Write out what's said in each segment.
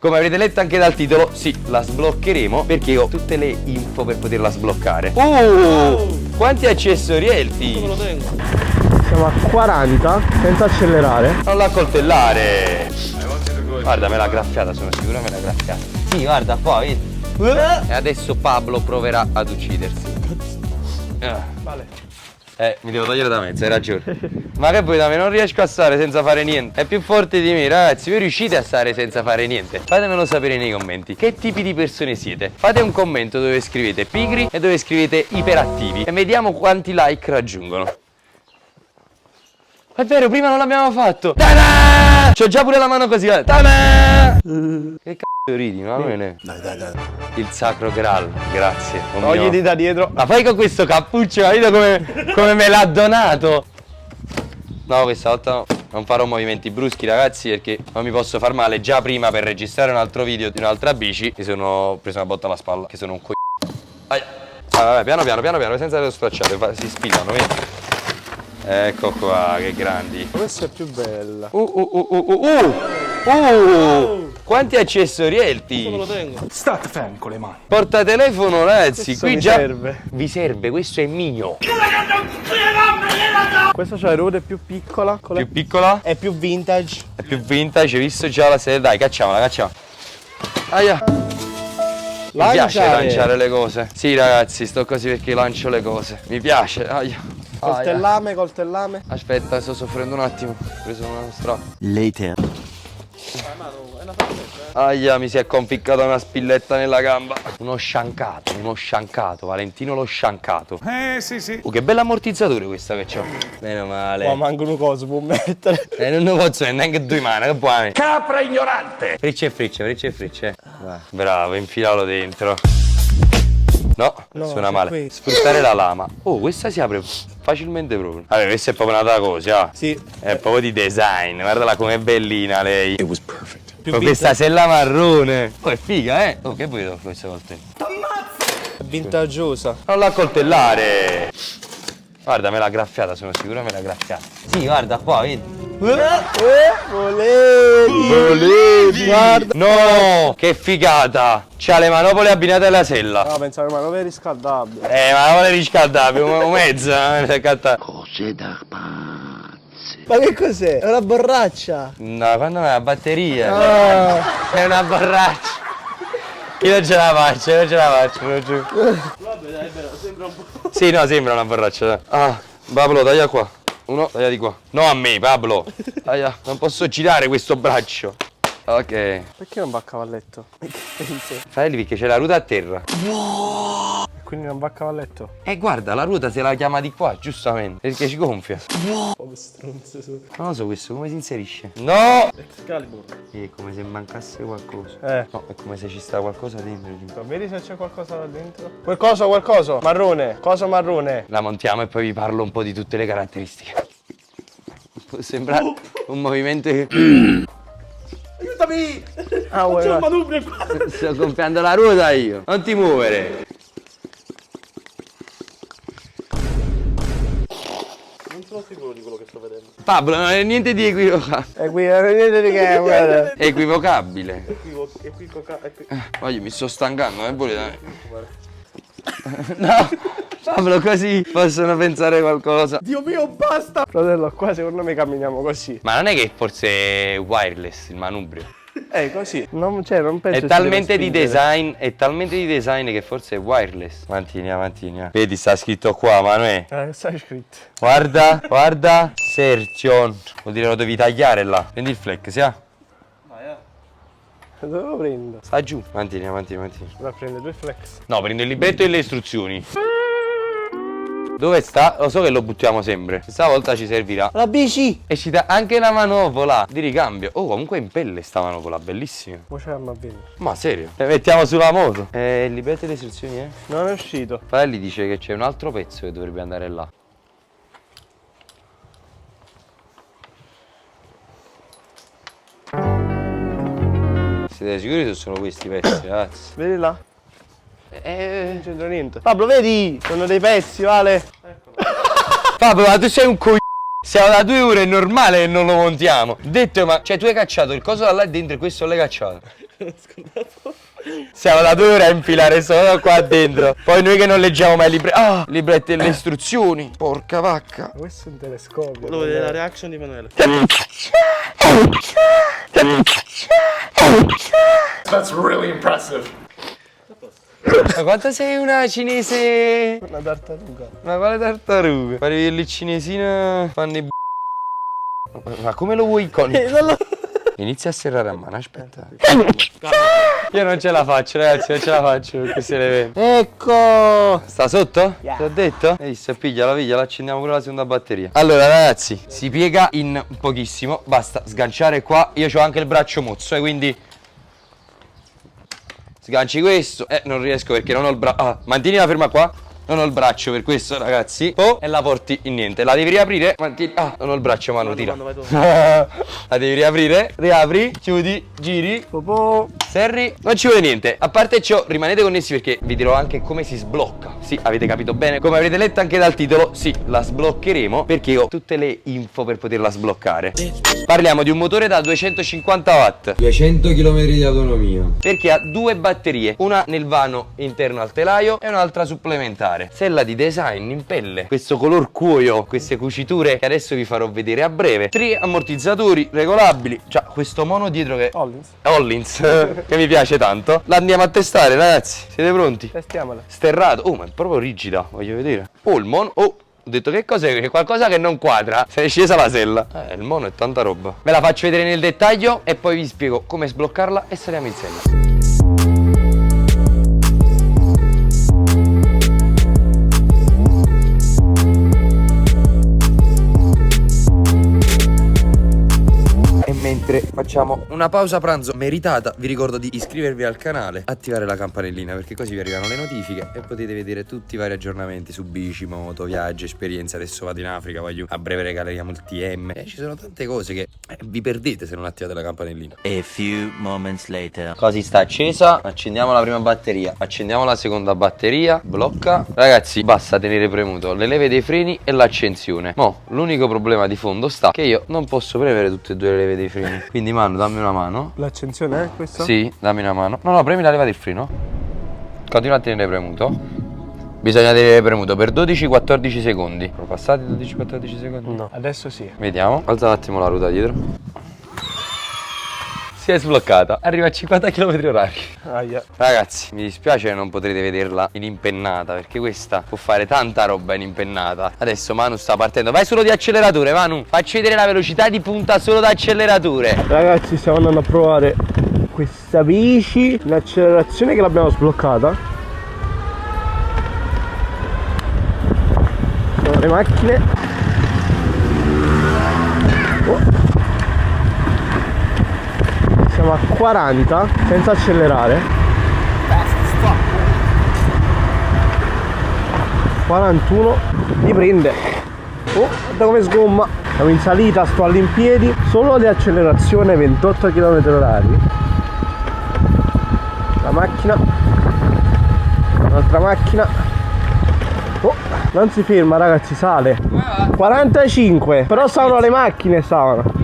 Come avrete letto anche dal titolo, sì, la sbloccheremo perché ho tutte le info per poterla sbloccare. Quanti accessorielti! Come lo tengo? Siamo a 40 senza accelerare. Non la coltellare! Guarda, me l'ha graffiata, sono sicuro me l'ha graffiata. Sì, guarda qua, vedi? E adesso Pablo proverà ad uccidersi. Vale. Mi devo togliere da mezzo, hai ragione. Ma che vuoi da me? Non riesco a stare senza fare niente. È più forte di me, ragazzi. Voi riuscite a stare senza fare niente? Fatemelo sapere nei commenti. Che tipi di persone siete? Fate un commento dove scrivete pigri e dove scrivete iperattivi. E vediamo quanti like raggiungono. È vero, prima non l'abbiamo fatto. Ta-da! C'ho già pure la mano così. Ta-da! Che cazzo ridi, ma bene. Dai. Il sacro Graal, grazie. Togliti da dietro. Ma poi con questo cappuccio, capito come me l'ha donato? No, questa volta no. Non farò movimenti bruschi, ragazzi, perché non mi posso far male. Già prima, per registrare un altro video di un'altra bici, mi sono preso una botta alla spalla, che sono un Vabbè, piano, senza le stracciate, si spillano, vedi? Ecco qua, che grandi. Questa è più bella. Quanti accessorielti! Come lo tengo? State fermi con le mani. Portatelefono, ragazzi, Questo qui mi già serve. vi serve, questo è mio. Questa c'ha le ruote più piccola. Più piccola? È più vintage. È più vintage, hai visto già la serie? Dai, cacciamola. Aia. Mi piace lanciare le cose. Sì, ragazzi, sto così perché lancio le cose. Mi piace. Aia. Coltellame. Aspetta, sto soffrendo un attimo. Ho preso una strappa. Later. Aia, mi si è conficcata una spilletta nella gamba. Uno sciancato, Valentino lo sciancato. Sì. Che bello ammortizzatore questa che c'ho. Meno male. Ma manco una cosa può mettere. Non ne posso neanche due mani, che buone. Capra ignorante. Fricce e fricce. Bravo, infilalo dentro. No, suona male. qui. Sfruttare la lama. Oh, questa si apre facilmente proprio. Vabbè, questa è proprio una cosa. Sì. È proprio di design. Guardala com'è bellina lei. It was perfect. Più Con questa sella marrone. Oh, è figa, eh? Oh, che vuoi dopo questa coltella? Vintagiosa. Non la coltellare. Guarda, me l'ha graffiata, sono sicuro me l'ha graffiata. Sì, guarda qua, vedi. Volevi. Guarda. No, che figata. C'ha le manopole abbinate alla sella. No, pensavo che manovre riscaldabili. Manopole riscaldabili, un mezzo. Cose da pazzi. Ma che cos'è? È una borraccia. No, quando è una batteria. È una borraccia. Io non ce la faccio, te lo giuro. Vabbè, dai, sembra un po'. Sì, no, sembra una borraccia. Pablo, taglia qua. Uno, taglia di qua. No a me, Pablo. Taglia. Non posso girare questo braccio. Ok. Perché non va a cavalletto? Fai perché c'è la ruota a terra. Quindi non va a cavalletto? Guarda, la ruota se la chiama di qua, giustamente. Perché ci gonfia. Come stronzo su. Non lo so questo, come si inserisce? No! Excalibur. È come se mancasse qualcosa. No, è come se ci sta qualcosa dentro. vedi se c'è qualcosa là dentro? Qualcosa. Marrone. Cosa marrone? La montiamo e poi vi parlo un po' di tutte le caratteristiche. Può sembrare un movimento che... Aiutami! Ah, C'è un vuoi? manubrio qua! Sto gonfiando la ruota io. Non ti muovere. Non sono sicuro di quello che sto vedendo. Pablo, non è niente di equivocabile. Qui, niente di che, guarda. Equivocabile. È qui. Voglio, mi sto stancando, volete? No, Pablo, così possono pensare qualcosa. Dio mio, basta! Fratello, qua secondo me camminiamo così. Ma non è che forse è wireless il manubrio? Così. Non penso È ci talmente deve di spingere. design che forse è wireless. Avanti. Vedi, sta scritto qua, Manuè. Sta scritto. Guarda, Sergio. Vuol dire lo devi tagliare là. Prendi il flex, si ha? Dove lo prendo? Sta giù. Avanti. La prende due flex. No, prendo il libretto e le istruzioni. Dove sta? Lo so che lo buttiamo sempre. Questa volta ci servirà. La bici! E ci dà anche la manopola di ricambio. Oh, comunque è in pelle sta manopola, bellissima. Mo c'è a bene. Ma serio? Le mettiamo sulla moto. Il libretto e le istruzioni, Non è uscito. Fratelli dice che c'è un altro pezzo che dovrebbe andare là. Siete sicuri che sono questi pezzi, ragazzi? Vedi là? Non c'entra niente. Pablo, vedi? Sono dei pezzi, vale? Pablo, ma tu sei un coglione. Siamo da 2 ore, è normale che non lo montiamo. Detto, ma cioè tu hai cacciato il coso da là dentro e questo l'hai cacciato. Scordato. Siamo da 2 ore a infilare solo qua dentro. Poi noi che non leggiamo mai libretti delle istruzioni. Porca vacca. Questo è un telescopio. Volevo vedere la reaction di Emanuele. That's really impressive. Ma quanto sei una cinese? Una tartaruga. Ma quale tartaruga? Pare le cinesine fanno i Ma come lo vuoi con... Inizia a serrare a mano, aspetta. Io non ce la faccio, ragazzi, non ce la faccio perché se le vede. Ecco. Sta sotto? Yeah. Ti ho detto? Hai visto? Pigliala, accendiamo pure la seconda batteria. Allora, ragazzi, si piega in pochissimo. Basta sganciare qua. Io ho anche il braccio mozzo, quindi... Sganci questo. Non riesco perché non ho il braccio. Ah, mantienila ferma qua. Non ho il braccio per questo, ragazzi. E la porti in niente. La devi riaprire. Mantieni. Ah, non ho il braccio, Manu, tira. Vai tu. La devi riaprire. Riapri, chiudi, giri. Serri, non ci vuole niente. A parte ciò, rimanete connessi perché vi dirò anche come si sblocca. Sì, avete capito bene. Come avrete letto anche dal titolo, sì, la sbloccheremo perché ho tutte le info per poterla sbloccare. Parliamo di un motore da 250 watt, 200 km di autonomia, perché ha 2 batterie, una nel vano interno al telaio e un'altra supplementare. Sella di design in pelle, questo color cuoio, queste cuciture che adesso vi farò vedere a breve. 3 ammortizzatori regolabili. Già, questo mono dietro che Hollins che mi piace tanto. La andiamo a testare, ragazzi. Siete pronti? Testiamola. Sterrato. Oh, ma è proprio rigida, voglio vedere. Oh, il mono. Oh, ho detto che cos'è? Che qualcosa che non quadra. Se è scesa la sella. Il mono è tanta roba. Ve la faccio vedere nel dettaglio e poi vi spiego come sbloccarla e saliamo in sella. Mentre facciamo una pausa pranzo meritata, vi ricordo di iscrivervi al canale, attivare la campanellina perché così vi arrivano le notifiche e potete vedere tutti i vari aggiornamenti su bici, moto, viaggi, esperienze. Adesso vado in Africa, voglio a breve regaliamo il TM e ci sono tante cose che vi perdete se non attivate la campanellina. A few moments later. Così sta accesa, accendiamo la prima batteria, accendiamo la seconda batteria, blocca. Ragazzi, basta tenere premuto le leve dei freni e l'accensione. Mo, l'unico problema di fondo sta che io non posso premere tutte e 2 le leve dei freni. Quindi Manu, dammi una mano. L'accensione è questa? Sì, dammi una mano. No, premi la leva del freno. Continua a tenere premuto. Bisogna tenere premuto per 12-14 secondi. Sono passati 12-14 secondi? No, adesso sì. Vediamo. Alza un attimo la ruota dietro. Si è sbloccata. Arriva a 50 km/h. Aia. Ragazzi, mi dispiace che non potrete vederla in impennata perché questa può fare tanta roba in impennata. Adesso Manu sta partendo. Vai solo di acceleratore, Manu. Facci vedere la velocità di punta solo da acceleratore. Ragazzi, stiamo andando a provare questa bici in accelerazione che l'abbiamo sbloccata. Sono le macchine. Siamo a 40 senza accelerare. 41. Mi prende. Oh, guarda come sgomma. Siamo in salita, sto all'impiedi. Solo di accelerazione 28 km/h. La macchina. Un'altra macchina. Oh, non si ferma, ragazzi, sale. 45. Però stavano le macchine, stavano.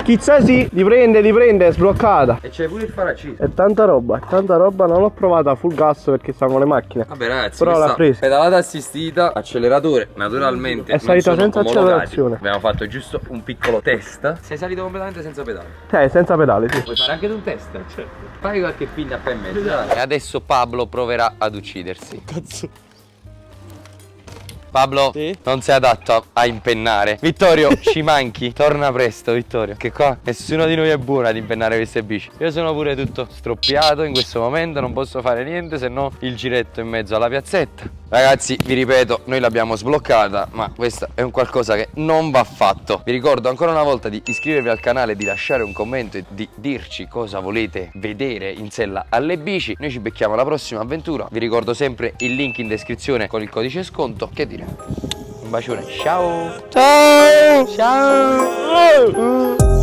Schizza sì, li prende, è sbloccata. E c'è pure il faracito. È tanta roba, non l'ho provata a full gas perché stavano le macchine. Vabbè ragazzi, però l'ha presa. Pedalata assistita, acceleratore, naturalmente è salita senza accelerazione. Abbiamo fatto giusto un piccolo test. Sei salito completamente senza pedali. Senza pedali, sì. Puoi fare anche tu un test? Certo. Fai qualche pinna e mezzo. E adesso Pablo proverà ad uccidersi. Cazzo. Pablo, sì? Non sei adatto a impennare. Vittorio, ci manchi. Torna presto, Vittorio. Che qua nessuno di noi è buono ad impennare queste bici. Io sono pure tutto stroppiato in questo momento. Non posso fare niente se no il giretto in mezzo alla piazzetta. Ragazzi, vi ripeto, noi l'abbiamo sbloccata, ma questo è un qualcosa che non va fatto. Vi ricordo ancora una volta di iscrivervi al canale, di lasciare un commento e di dirci cosa volete vedere in sella alle bici. Noi ci becchiamo alla prossima avventura. Vi ricordo sempre il link in descrizione con il codice sconto. Che dire? Un bacione, ciao! Ciao! Ciao!